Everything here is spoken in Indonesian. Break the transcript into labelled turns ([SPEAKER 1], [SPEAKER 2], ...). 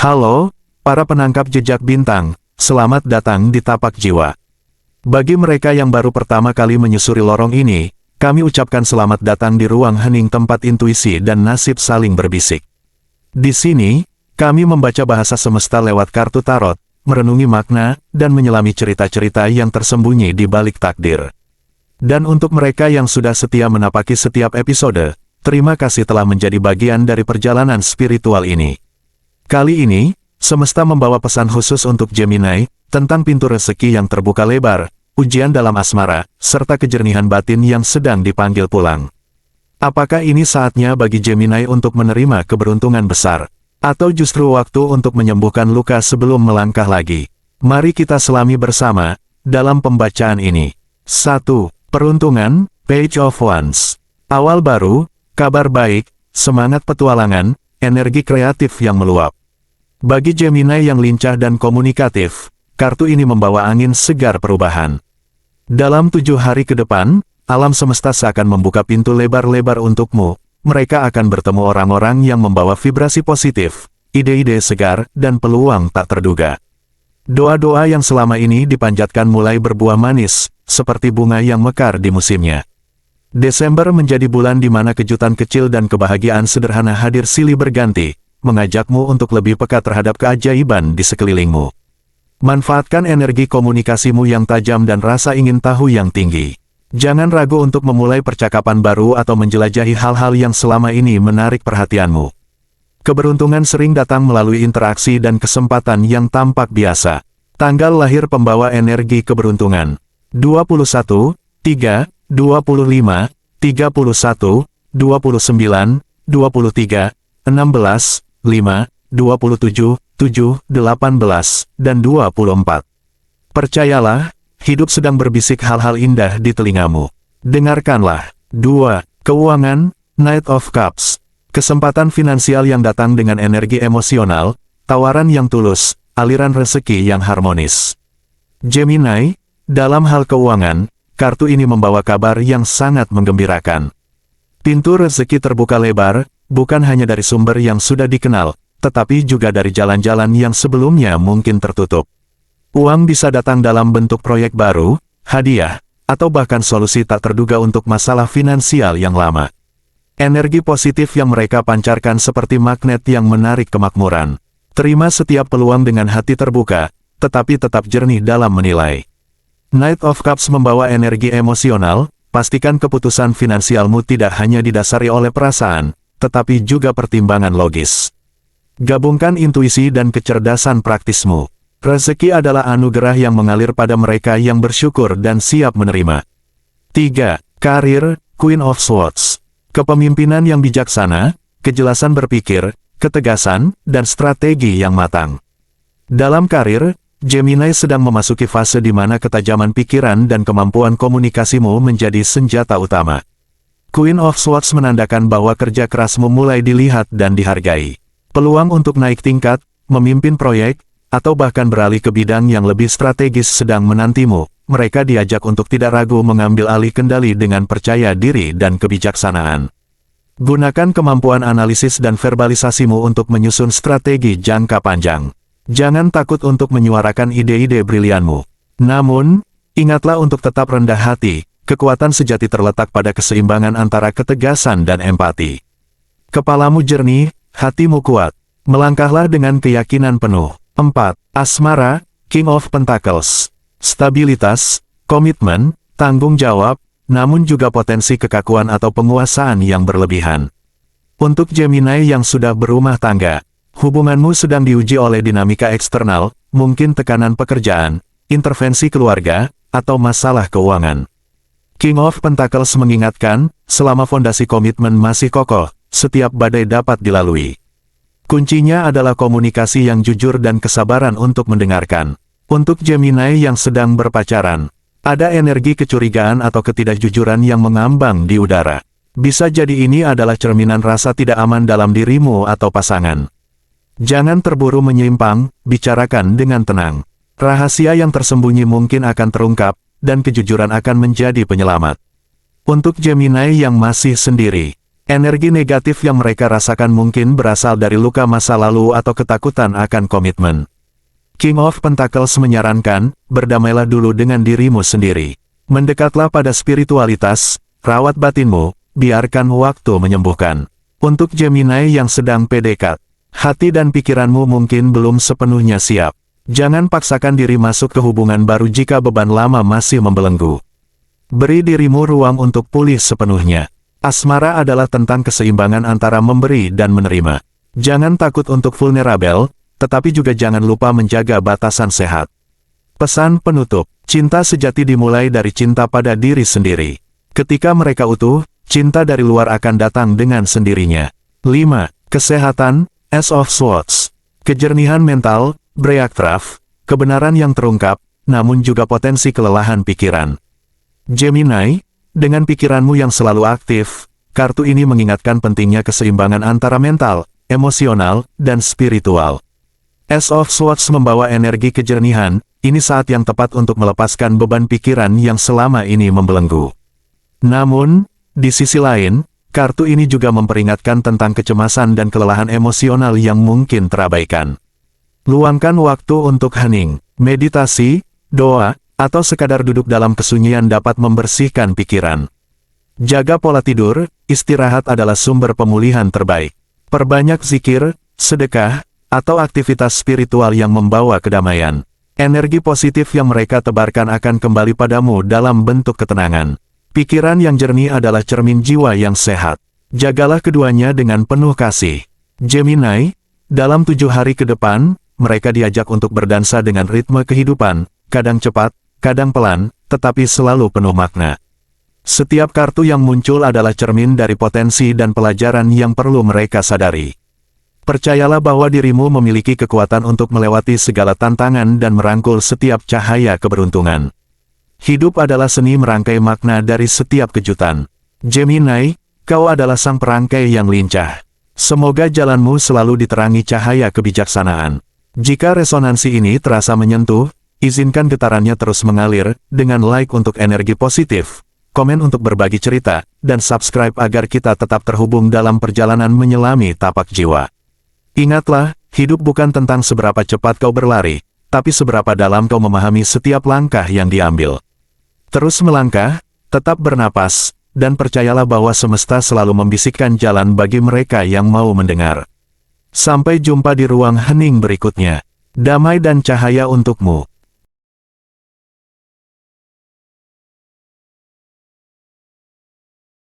[SPEAKER 1] Halo, para penangkap jejak bintang, selamat datang di Tapak Jiwa. Bagi mereka yang baru pertama kali menyusuri lorong ini, kami ucapkan selamat datang di ruang hening tempat intuisi dan nasib saling berbisik. Di sini, kami membaca bahasa semesta lewat kartu tarot, merenungi makna, dan menyelami cerita-cerita yang tersembunyi di balik takdir. Dan untuk mereka yang sudah setia menapaki setiap episode, terima kasih telah menjadi bagian dari perjalanan spiritual ini. Kali ini, semesta membawa pesan khusus untuk Gemini, tentang pintu rezeki yang terbuka lebar, ujian dalam asmara, serta kejernihan batin yang sedang dipanggil pulang. Apakah ini saatnya bagi Gemini untuk menerima keberuntungan besar? Atau justru waktu untuk menyembuhkan luka sebelum melangkah lagi? Mari kita selami bersama, dalam pembacaan ini. 1. Peruntungan, Page of Wands. Awal baru, kabar baik, semangat petualangan, energi kreatif yang meluap. Bagi Gemini yang lincah dan komunikatif, kartu ini membawa angin segar perubahan. Dalam 7 hari ke depan, alam semesta seakan membuka pintu lebar-lebar untukmu. Mereka akan bertemu orang-orang yang membawa vibrasi positif, ide-ide segar, dan peluang tak terduga. Doa-doa yang selama ini dipanjatkan mulai berbuah manis, seperti bunga yang mekar di musimnya. Desember menjadi bulan di mana kejutan kecil dan kebahagiaan sederhana hadir silih berganti, mengajakmu untuk lebih peka terhadap keajaiban di sekelilingmu. Manfaatkan energi komunikasimu yang tajam dan rasa ingin tahu yang tinggi. Jangan ragu untuk memulai percakapan baru atau menjelajahi hal-hal yang selama ini menarik perhatianmu. Keberuntungan sering datang melalui interaksi dan kesempatan yang tampak biasa. Tanggal lahir pembawa energi keberuntungan: 21, 3, 25, 31, 29, 23, 16, 5, 27, 7, 18, dan 24. Percayalah, hidup sedang berbisik hal-hal indah di telingamu. Dengarkanlah. 2. Keuangan, Knight of Cups. Kesempatan finansial yang datang dengan energi emosional, tawaran yang tulus, aliran rezeki yang harmonis. Gemini, dalam hal keuangan, kartu ini membawa kabar yang sangat menggembirakan. Pintu rezeki terbuka lebar, bukan hanya dari sumber yang sudah dikenal, tetapi juga dari jalan-jalan yang sebelumnya mungkin tertutup. Uang bisa datang dalam bentuk proyek baru, hadiah, atau bahkan solusi tak terduga untuk masalah finansial yang lama. Energi positif yang mereka pancarkan seperti magnet yang menarik kemakmuran. Terima setiap peluang dengan hati terbuka, tetapi tetap jernih dalam menilai. Knight of Cups membawa energi emosional, pastikan keputusan finansialmu tidak hanya didasari oleh perasaan, tetapi juga pertimbangan logis. Gabungkan intuisi dan kecerdasan praktismu. Rezeki adalah anugerah yang mengalir pada mereka yang bersyukur dan siap menerima. 3. Karir, Queen of Swords. Kepemimpinan yang bijaksana, kejelasan berpikir, ketegasan, dan strategi yang matang. Dalam karir, Gemini sedang memasuki fase di mana ketajaman pikiran dan kemampuan komunikasimu menjadi senjata utama. Queen of Swords menandakan bahwa kerja kerasmu mulai dilihat dan dihargai. Peluang untuk naik tingkat, memimpin proyek, atau bahkan beralih ke bidang yang lebih strategis sedang menantimu. Mereka diajak untuk tidak ragu mengambil alih kendali dengan percaya diri dan kebijaksanaan. Gunakan kemampuan analisis dan verbalisasimu untuk menyusun strategi jangka panjang. Jangan takut untuk menyuarakan ide-ide brilianmu. Namun, ingatlah untuk tetap rendah hati, kekuatan sejati terletak pada keseimbangan antara ketegasan dan empati. Kepalamu jernih, hatimu kuat. Melangkahlah dengan keyakinan penuh. 4. Asmara, King of Pentacles. Stabilitas, komitmen, tanggung jawab, namun juga potensi kekakuan atau penguasaan yang berlebihan. Untuk Gemini yang sudah berumah tangga, hubunganmu sedang diuji oleh dinamika eksternal, mungkin tekanan pekerjaan, intervensi keluarga, atau masalah keuangan. King of Pentacles mengingatkan, selama fondasi komitmen masih kokoh, setiap badai dapat dilalui. Kuncinya adalah komunikasi yang jujur dan kesabaran untuk mendengarkan. Untuk Gemini yang sedang berpacaran, ada energi kecurigaan atau ketidakjujuran yang mengambang di udara. Bisa jadi ini adalah cerminan rasa tidak aman dalam dirimu atau pasangan. Jangan terburu menyimpang, bicarakan dengan tenang. Rahasia yang tersembunyi mungkin akan terungkap, dan kejujuran akan menjadi penyelamat. Untuk Gemini yang masih sendiri, Energi negatif yang mereka rasakan mungkin berasal dari luka masa lalu atau ketakutan akan komitmen. King of Pentacles menyarankan, berdamailah dulu dengan dirimu sendiri. Mendekatlah pada spiritualitas, rawat batinmu, biarkan waktu menyembuhkan. Untuk Gemini yang sedang PDKT, hati dan pikiranmu mungkin belum sepenuhnya siap. Jangan paksakan diri masuk ke hubungan baru jika beban lama masih membelenggu. Beri dirimu ruang untuk pulih sepenuhnya. Asmara adalah tentang keseimbangan antara memberi dan menerima. Jangan takut untuk vulnerable, tetapi juga jangan lupa menjaga batasan sehat. Pesan penutup, cinta sejati dimulai dari cinta pada diri sendiri. Ketika mereka utuh, cinta dari luar akan datang dengan sendirinya. 5. Kesehatan, Ace of Swords. Kejernihan mental, breakthrough, kebenaran yang terungkap, namun juga potensi kelelahan pikiran. Gemini, dengan pikiranmu yang selalu aktif, kartu ini mengingatkan pentingnya keseimbangan antara mental, emosional, dan spiritual. Ace of Swords membawa energi kejernihan, ini saat yang tepat untuk melepaskan beban pikiran yang selama ini membelenggu. Namun, di sisi lain, kartu ini juga memperingatkan tentang kecemasan dan kelelahan emosional yang mungkin terabaikan. Luangkan waktu untuk hening, meditasi, doa, atau sekadar duduk dalam kesunyian dapat membersihkan pikiran. Jaga pola tidur, istirahat adalah sumber pemulihan terbaik. Perbanyak zikir, sedekah, atau aktivitas spiritual yang membawa kedamaian. Energi positif yang mereka tebarkan akan kembali padamu dalam bentuk ketenangan. Pikiran yang jernih adalah cermin jiwa yang sehat. Jagalah keduanya dengan penuh kasih. Gemini, dalam 7 hari ke depan, mereka diajak untuk berdansa dengan ritme kehidupan, kadang cepat, kadang pelan, tetapi selalu penuh makna. Setiap kartu yang muncul adalah cermin dari potensi dan pelajaran yang perlu mereka sadari. Percayalah bahwa dirimu memiliki kekuatan untuk melewati segala tantangan dan merangkul setiap cahaya keberuntungan. Hidup adalah seni merangkai makna dari setiap kejutan. Gemini, kau adalah sang perangkai yang lincah. Semoga jalanmu selalu diterangi cahaya kebijaksanaan. Jika resonansi ini terasa menyentuh, izinkan getarannya terus mengalir, dengan like untuk energi positif, komen untuk berbagi cerita, dan subscribe agar kita tetap terhubung dalam perjalanan menyelami tapak jiwa. Ingatlah, hidup bukan tentang seberapa cepat kau berlari, tapi seberapa dalam kau memahami setiap langkah yang diambil. Terus melangkah, tetap bernapas, dan percayalah bahwa semesta selalu membisikkan jalan bagi mereka yang mau mendengar. Sampai jumpa di ruang hening berikutnya. Damai dan cahaya untukmu.